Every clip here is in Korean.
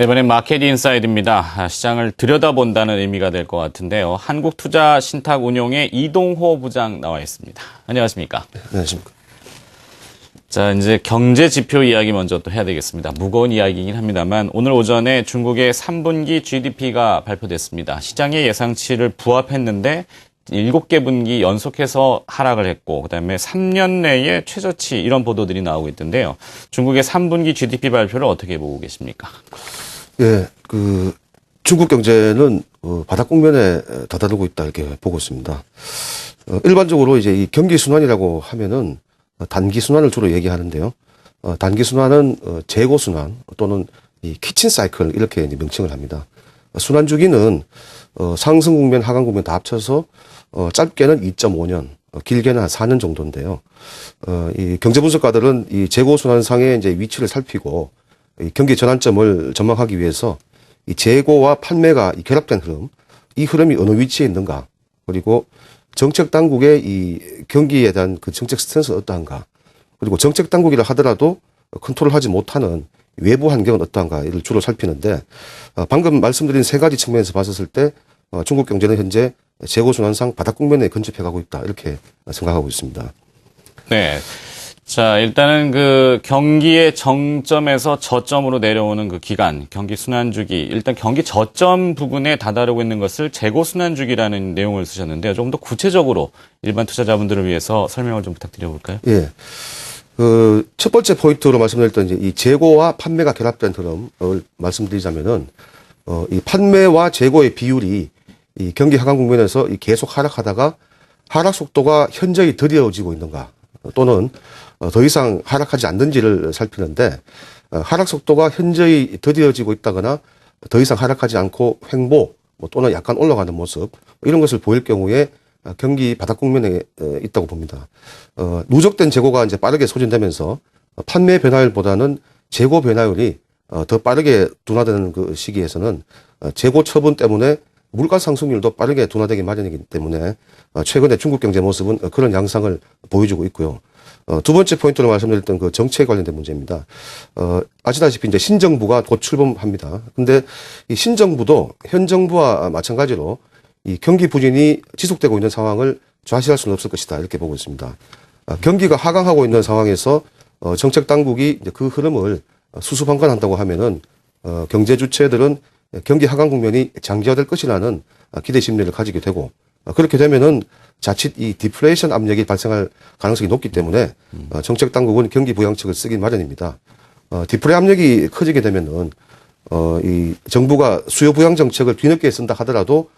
네, 이번엔 마켓 인사이드입니다. 시장을 들여다본다는 의미가 될 것 같은데요. 한국투자신탁운용의 이동호 부장 나와 있습니다. 안녕하십니까? 네, 안녕하십니까? 자, 이제 경제 지표 이야기 먼저 또 해야 되겠습니다. 무거운 이야기이긴 합니다만 오늘 오전에 중국의 3분기 GDP가 발표됐습니다. 시장의 예상치를 부합했는데 7개 분기 연속해서 하락을 했고 그다음에 3년 내에 최저치 이런 보도들이 나오고 있던데요. 중국의 3분기 GDP 발표를 어떻게 보고 계십니까? 예, 중국 경제는 바닥 국면에 다다르고 있다 이렇게 보고 있습니다. 일반적으로 이제 이 경기 순환이라고 하면은 단기 순환을 주로 얘기하는데요. 단기 순환은 재고 순환 또는 이 키친 사이클 이렇게 이제 명칭을 합니다. 순환 주기는 상승 국면, 하강 국면 다 합쳐서 짧게는 2.5년, 길게는 한 4년 정도인데요. 이 경제 분석가들은 이 재고 순환상의 이제 위치를 살피고 이 경기 전환점을 전망하기 위해서 이 재고와 판매가 이 결합된 흐름, 이 흐름이 어느 위치에 있는가, 그리고 정책 당국의 이 경기에 대한 그 정책 스탠스가 어떠한가, 그리고 정책 당국이라 하더라도 컨트롤하지 못하는 외부 환경은 어떠한가를 주로 살피는데, 방금 말씀드린 세 가지 측면에서 봤었을 때 중국 경제는 현재 재고 순환상 바닥 국면에 근접해 가고 있다 이렇게 생각하고 있습니다. 네. 자, 일단은 그 경기의 정점에서 저점으로 내려오는 그 기간, 경기 순환 주기, 일단 경기 저점 부분에 다다르고 있는 것을 재고 순환 주기라는 내용을 쓰셨는데요. 조금 더 구체적으로 일반 투자자분들을 위해서 설명을 좀 부탁드려볼까요? 예. 첫 번째 포인트로 말씀드렸던 이제 이 재고와 판매가 결합된 흐름을 말씀드리자면은, 이 판매와 재고의 비율이 이 경기 하강 국면에서 이 계속 하락하다가 하락 속도가 현저히 더뎌지고 있는가, 또는 더 이상 하락하지 않는지를 살피는데, 하락 속도가 현저히 더뎌지고 있다거나 더 이상 하락하지 않고 횡보 또는 약간 올라가는 모습, 이런 것을 보일 경우에 경기 바닥 국면에 있다고 봅니다. 누적된 재고가 이제 빠르게 소진되면서 판매 변화율보다는 재고 변화율이 더 빠르게 둔화되는 그 시기에서는 재고 처분 때문에 물가 상승률도 빠르게 둔화되기 마련이기 때문에 최근에 중국 경제 모습은 그런 양상을 보여주고 있고요. 두 번째 포인트로 말씀드렸던 그 정책 관련된 문제입니다. 아시다시피 이제 신정부가 곧 출범합니다. 근데 이 신정부도 현 정부와 마찬가지로 이 경기 부진이 지속되고 있는 상황을 좌시할 수는 없을 것이다 이렇게 보고 있습니다. 경기가 하강하고 있는 상황에서 정책 당국이 이제 그 흐름을 수수방관한다고 하면은 경제 주체들은 경기 하강 국면이 장기화될 것이라는 기대 심리를 가지게 되고, 그렇게 되면은 자칫 이 디플레이션 압력이 발생할 가능성이 높기 때문에 정책 당국은 경기 부양책을 쓰기 마련입니다. 디플레 압력이 커지게 되면은 이 정부가 수요 부양 정책을 뒤늦게 쓴다 하더라도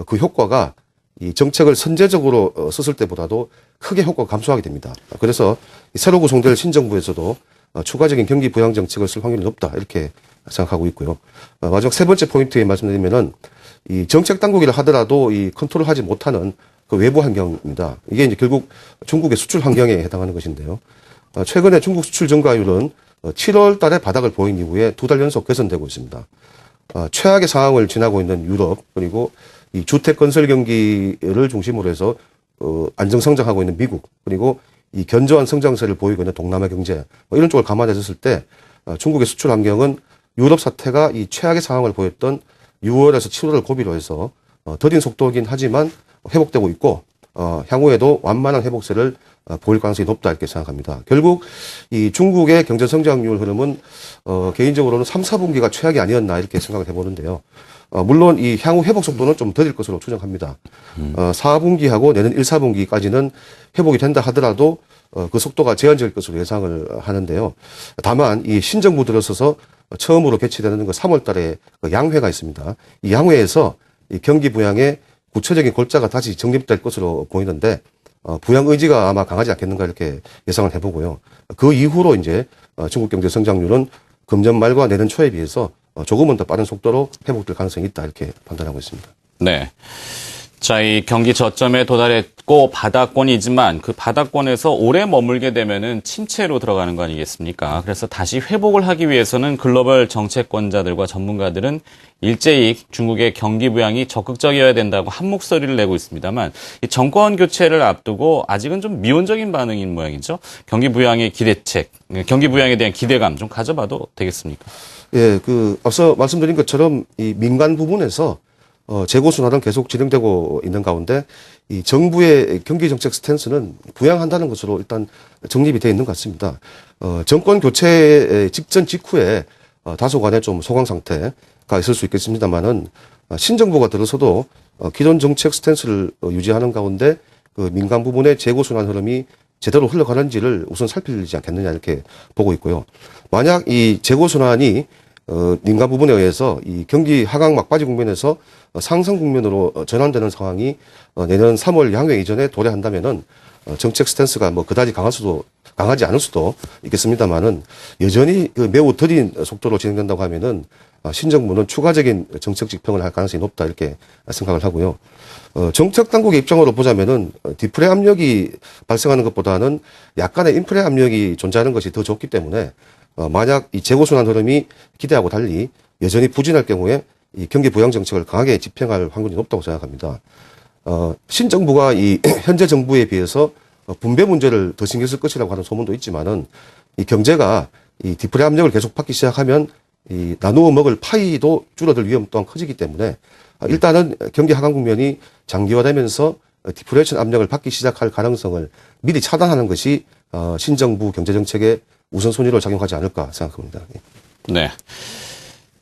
그 효과가 이 정책을 선제적으로 썼을 때보다도 크게 효과가 감소하게 됩니다. 그래서 새로 구성될 신정부에서도 추가적인 경기 부양 정책을 쓸 확률이 높다 이렇게 생각하고 있고요. 마지막 세 번째 포인트에 말씀드리면은 이 정책 당국이라 하더라도 이 컨트롤하지 못하는 그 외부 환경입니다. 이게 이제 결국 중국의 수출 환경에 해당하는 것인데요. 최근에 중국 수출 증가율은 7월 달에 바닥을 보인 이후에 2달 연속 개선되고 있습니다. 최악의 상황을 지나고 있는 유럽, 그리고 이 주택 건설 경기를 중심으로 해서 안정 성장하고 있는 미국, 그리고 이 견조한 성장세를 보이고 있는 동남아 경제, 이런 쪽을 감안했을 때 중국의 수출 환경은 유럽 사태가 이 최악의 상황을 보였던 6월에서 7월을 고비로 해서 더딘 속도이긴 하지만 회복되고 있고, 향후에도 완만한 회복세를 보일 가능성이 높다 이렇게 생각합니다. 결국 이 중국의 경제 성장률 흐름은 개인적으로는 3, 4분기가 최악이 아니었나 이렇게 생각을 해보는데요. 물론 이 향후 회복 속도는 좀 더딜 것으로 추정합니다. 4분기하고 내년 1, 4분기까지는 회복이 된다 하더라도 그 속도가 제한적일 것으로 예상을 하는데요. 다만 이 신정부 들어서서 처음으로 개최되는 그 3월 달에 그 양회가 있습니다. 이 양회에서 이 경기 부양의 구체적인 골자가 다시 정립될 것으로 보이는데, 부양 의지가 아마 강하지 않겠는가 이렇게 예상을 해보고요. 그 이후로 이제 중국 경제 성장률은 금년 말과 내년 초에 비해서 조금은 더 빠른 속도로 회복될 가능성이 있다 이렇게 판단하고 있습니다. 네. 자, 이 경기 저점에 도달했고 바닥권이지만 그 바닥권에서 오래 머물게 되면은 침체로 들어가는 거 아니겠습니까? 그래서 다시 회복을 하기 위해서는 글로벌 정책권자들과 전문가들은 일제히 중국의 경기 부양이 적극적이어야 된다고 한 목소리를 내고 있습니다만 이 정권 교체를 앞두고 아직은 좀 미온적인 반응인 모양이죠. 경기 부양의 기대책, 경기 부양에 대한 기대감 좀 가져봐도 되겠습니까? 예, 앞서 말씀드린 것처럼 이 민간 부분에서 재고 순환은 계속 진행되고 있는 가운데 이 정부의 경기 정책 스탠스는 부양한다는 것으로 일단 정립이 되어 있는 것 같습니다. 정권 교체 직전 직후에 다소간의 좀 소강 상태가 있을 수 있겠습니다만은 신정부가 들어서도 기존 정책 스탠스를 유지하는 가운데 그 민간 부분의 재고 순환 흐름이 제대로 흘러가는지를 우선 살피지 않겠느냐 이렇게 보고 있고요. 만약 이 재고 순환이 민간 부분에 의해서 이 경기 하강 막바지 국면에서 상승 국면으로 전환되는 상황이 내년 3월 향후 이전에 도래한다면은 정책 스탠스가 뭐 그다지 강하지 않을 수도 있겠습니다만은 여전히 매우 더딘 속도로 진행된다고 하면은 신정부는 추가적인 정책 집행을 할 가능성이 높다 이렇게 생각을 하고요. 정책 당국의 입장으로 보자면은 디플레 압력이 발생하는 것보다는 약간의 인플레 압력이 존재하는 것이 더 좋기 때문에 만약 이 재고 순환 흐름이 기대하고 달리 여전히 부진할 경우에 이 경기 부양 정책을 강하게 집행할 확률이 높다고 생각합니다. 신정부가 이 현재 정부에 비해서 분배 문제를 더 신경 쓸 것이라고 하는 소문도 있지만은 이 경제가 이 디플레 압력을 계속 받기 시작하면 이 나누어 먹을 파이도 줄어들 위험 또한 커지기 때문에 일단은 경기 하강 국면이 장기화되면서 디플레이션 압력을 받기 시작할 가능성을 미리 차단하는 것이 신정부 경제정책의 우선순위로 작용하지 않을까 생각합니다. 네.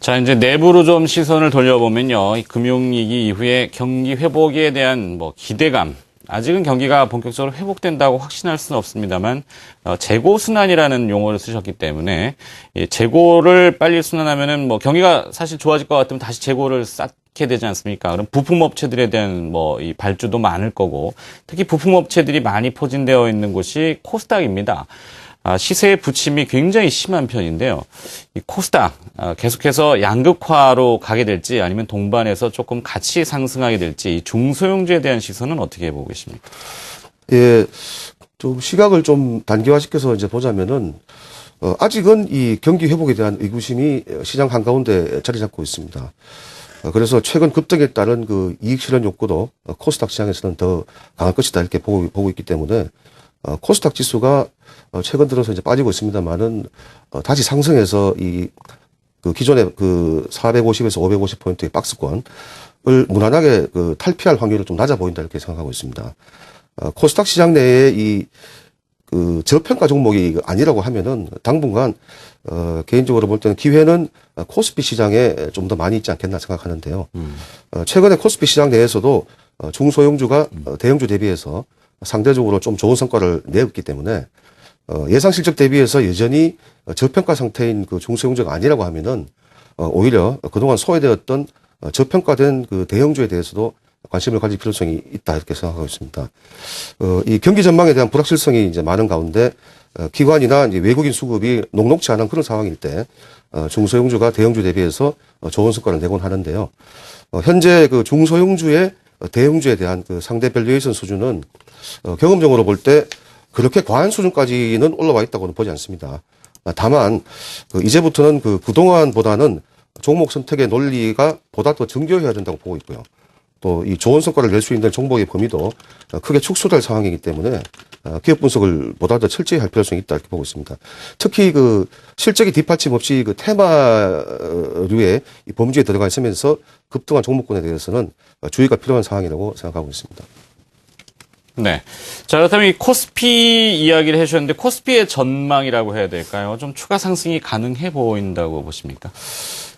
자, 이제 내부로 좀 시선을 돌려보면요. 이 금융위기 이후에 경기 회복에 대한 기대감. 아직은 경기가 본격적으로 회복된다고 확신할 수는 없습니다만, 재고 순환이라는 용어를 쓰셨기 때문에, 이 재고를 빨리 순환하면은 경기가 사실 좋아질 것 같으면 다시 재고를 쌓게 되지 않습니까? 그럼 부품업체들에 대한 이 발주도 많을 거고, 특히 부품업체들이 많이 포진되어 있는 곳이 코스닥입니다. 시세의 부침이 굉장히 심한 편인데요. 이 코스닥 계속해서 양극화로 가게 될지 아니면 동반해서 조금 같이 상승하게 될지 이 중소형주에 대한 시선은 어떻게 보고 계십니까? 예, 좀 시각을 좀 단기화시켜서 이제 보자면은 아직은 이 경기 회복에 대한 의구심이 시장 한가운데 자리 잡고 있습니다. 그래서 최근 급등에 따른 그 이익 실현 욕구도 코스닥 시장에서는 더 강할 것이다 이렇게 보고 있기 때문에 코스닥 지수가 최근 들어서 이제 빠지고 있습니다만은 다시 상승해서 기존의 450에서 550포인트의 박스권을 무난하게 탈피할 확률이 좀 낮아 보인다 이렇게 생각하고 있습니다. 코스닥 시장 내에 저평가 종목이 아니라고 하면은 당분간 개인적으로 볼 때는 기회는 코스피 시장에 좀 더 많이 있지 않겠나 생각하는데요. 최근에 코스피 시장 내에서도 중소형주가 대형주 대비해서 상대적으로 좀 좋은 성과를 내었기 때문에 예상 실적 대비해서 여전히 저평가 상태인 중소형주가 아니라고 하면은 오히려 그동안 소외되었던 저평가된 대형주에 대해서도 관심을 가질 필요성이 있다 이렇게 생각하고 있습니다. 이 경기 전망에 대한 불확실성이 이제 많은 가운데 기관이나 이제 외국인 수급이 녹록치 않은 그런 상황일 때 중소형주가 대형주 대비해서 좋은 성과를 내곤 하는데요. 현재 중소형주의 대형주에 대한 상대 밸류에이션 수준은 경험적으로 볼 때 그렇게 과한 수준까지는 올라와 있다고는 보지 않습니다. 다만 이제부터는 그동안보다는 종목 선택의 논리가 보다 더 정교해야 된다고 보고 있고요. 또 이 좋은 성과를 낼 수 있는 종목의 범위도 크게 축소될 상황이기 때문에 기업 분석을 보다 더 철저히 할 필요성이 있다 이렇게 보고 있습니다. 특히 실적이 뒷받침 없이 테마류의 이 범주에 들어가 있으면서 급등한 종목군에 대해서는 주의가 필요한 상황이라고 생각하고 있습니다. 네. 자, 그렇다면 이 코스피 이야기를 해주셨는데 코스피의 전망이라고 해야 될까요? 좀 추가 상승이 가능해 보인다고 보십니까?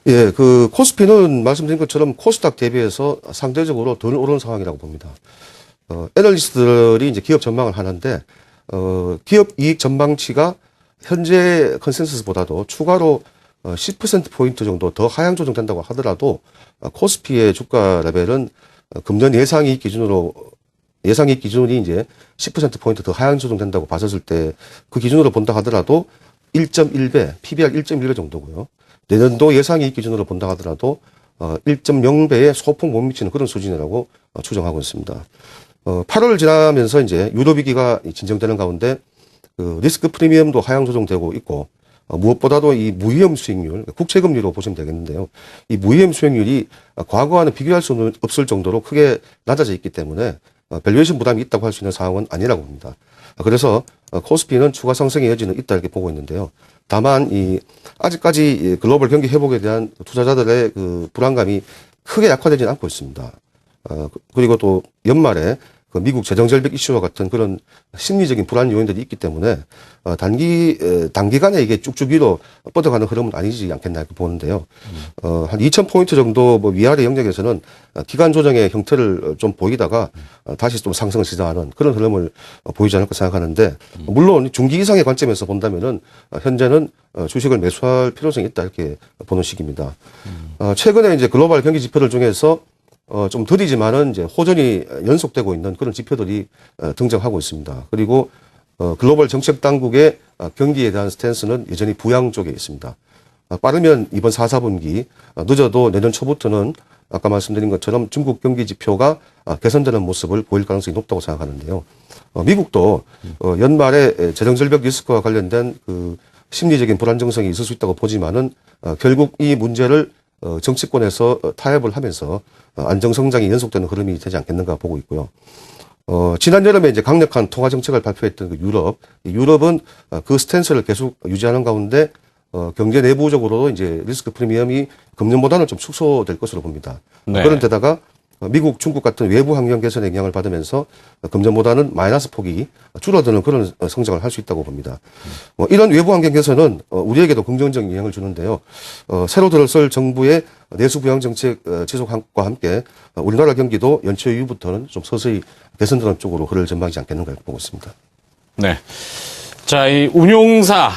예, 코스피는 말씀드린 것처럼 코스닥 대비해서 상대적으로 덜 오른 상황이라고 봅니다. 애널리스트들이 이제 기업 전망을 하는데, 기업 이익 전망치가 현재 컨센서스보다도 추가로 10%포인트 정도 더 하향 조정된다고 하더라도, 코스피의 주가 레벨은 금년 예상이익 기준이 이제 10%포인트 더 하향 조정된다고 봤었을 때, 그 기준으로 본다 하더라도 1.1배, PBR 1.1배 정도고요. 내년도 예상이익 기준으로 본다 하더라도 1.0배의 소폭 못 미치는 그런 수준이라고 추정하고 있습니다. 8월 지나면서 이제 유로 위기가 진정되는 가운데 그 리스크 프리미엄도 하향 조정되고 있고 무엇보다도 이 무위험 수익률, 국채금리로 보시면 되겠는데요. 이 무위험 수익률이 과거와는 비교할 수 없을 정도로 크게 낮아져 있기 때문에 밸류에이션 부담이 있다고 할 수 있는 상황은 아니라고 봅니다. 그래서 코스피는 추가 상승의 여지는 있다 이렇게 보고 있는데요. 다만 이 아직까지 글로벌 경기 회복에 대한 투자자들의 그 불안감이 크게 약화되지는 않고 있습니다. 그리고 또 연말에 그 미국 재정절벽 이슈와 같은 그런 심리적인 불안 요인들이 있기 때문에 단기간에 이게 쭉쭉 위로 뻗어가는 흐름은 아니지 않겠나 이렇게 보는데요. 한 2,000포인트 정도 뭐 위아래 영역에서는 기간 조정의 형태를 좀 보이다가 다시 좀 상승을 시작하는 그런 흐름을 보이지 않을까 생각하는데 물론 중기 이상의 관점에서 본다면은 현재는 주식을 매수할 필요성이 있다 이렇게 보는 시기입니다. 최근에 이제 글로벌 경기 지표들 중에서 좀 더디지만은 이제 호전이 연속되고 있는 그런 지표들이 등장하고 있습니다. 그리고 글로벌 정책 당국의 경기에 대한 스탠스는 여전히 부양 쪽에 있습니다. 빠르면 이번 4, 4분기, 늦어도 내년 초부터는 아까 말씀드린 것처럼 중국 경기 지표가 개선되는 모습을 보일 가능성이 높다고 생각하는데요. 미국도 연말에 재정절벽 리스크와 관련된 그 심리적인 불안정성이 있을 수 있다고 보지만은 결국 이 문제를 정치권에서 타협을 하면서 안정성장이 연속되는 흐름이 되지 않겠는가 보고 있고요. 지난 여름에 이제 강력한 통화 정책을 발표했던 그 유럽은 그 스탠스를 계속 유지하는 가운데 경제 내부적으로도 이제 리스크 프리미엄이 금년보다는 좀 축소될 것으로 봅니다. 네. 그런데다가 미국, 중국 같은 외부 환경 개선에 영향을 받으면서 금년보다는 마이너스 폭이 줄어드는 그런 성장을 할 수 있다고 봅니다. 이런 외부 환경 개선은 우리에게도 긍정적인 영향을 주는데요. 새로 들어설 정부의 내수 부양 정책 지속과 함께 우리나라 경기도 연초 이후부터는 좀 서서히 개선되는 쪽으로 흐를 전망이지 않겠는가 보고 있습니다. 네. 자, 이 운용사,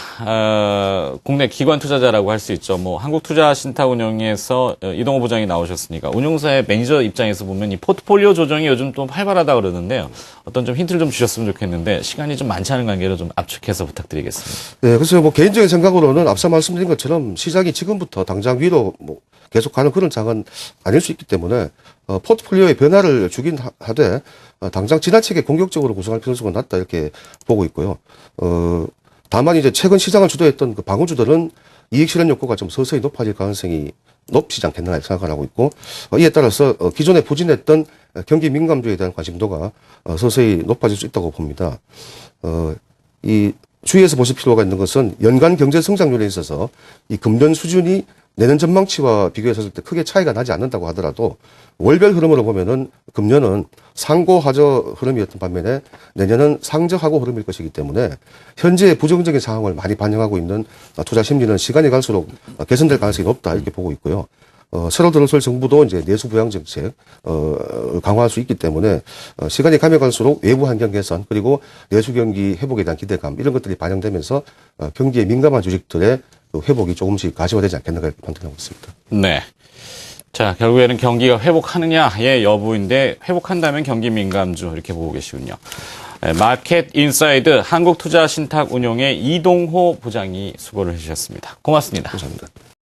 국내 기관 투자자라고 할 수 있죠. 뭐, 한국투자신탁운용에서 이동호 부장이 나오셨으니까, 운용사의 매니저 입장에서 보면 이 포트폴리오 조정이 요즘 좀 활발하다 그러는데요. 어떤 좀 힌트를 좀 주셨으면 좋겠는데, 시간이 좀 많지 않은 관계로 좀 압축해서 부탁드리겠습니다. 네, 그래서 뭐 개인적인 생각으로는 앞서 말씀드린 것처럼 시장이 지금부터 당장 위로 뭐 계속 가는 그런 장은 아닐 수 있기 때문에 포트폴리오의 변화를 주긴 하되 당장 지나치게 공격적으로 구성할 필요성은 낮다 이렇게 보고 있고요. 다만 이제 최근 시장을 주도했던 그 방어주들은 이익 실현 욕구가 좀 서서히 높아질 가능성이 높지 않겠나 이렇게 생각을 하고 있고 이에 따라서 기존에 부진했던 경기 민감주에 대한 관심도가 서서히 높아질 수 있다고 봅니다. 이 주의해서 보실 필요가 있는 것은 연간 경제 성장률에 있어서 이 금년 수준이 내년 전망치와 비교했을 때 크게 차이가 나지 않는다고 하더라도 월별 흐름으로 보면은 금년은 상고 하저 흐름이었던 반면에 내년은 상저하고 흐름일 것이기 때문에 현재의 부정적인 상황을 많이 반영하고 있는 투자 심리는 시간이 갈수록 개선될 가능성이 높다 이렇게 보고 있고요. 새로 들어설 정부도 이제 내수 부양 정책 강화할 수 있기 때문에 시간이 가면 갈수록 외부 환경 개선 그리고 내수 경기 회복에 대한 기대감 이런 것들이 반영되면서 경기에 민감한 주식들의 회복이 조금씩 가시화되지 않겠는가 이렇게 판단하고 있습니다. 네. 자, 결국에는 경기가 회복하느냐의 여부인데 회복한다면 경기 민감주 이렇게 보고 계시군요. 마켓 인사이드 한국투자신탁운용의 이동호 부장이 수고를 해주셨습니다. 고맙습니다. 감사합니다.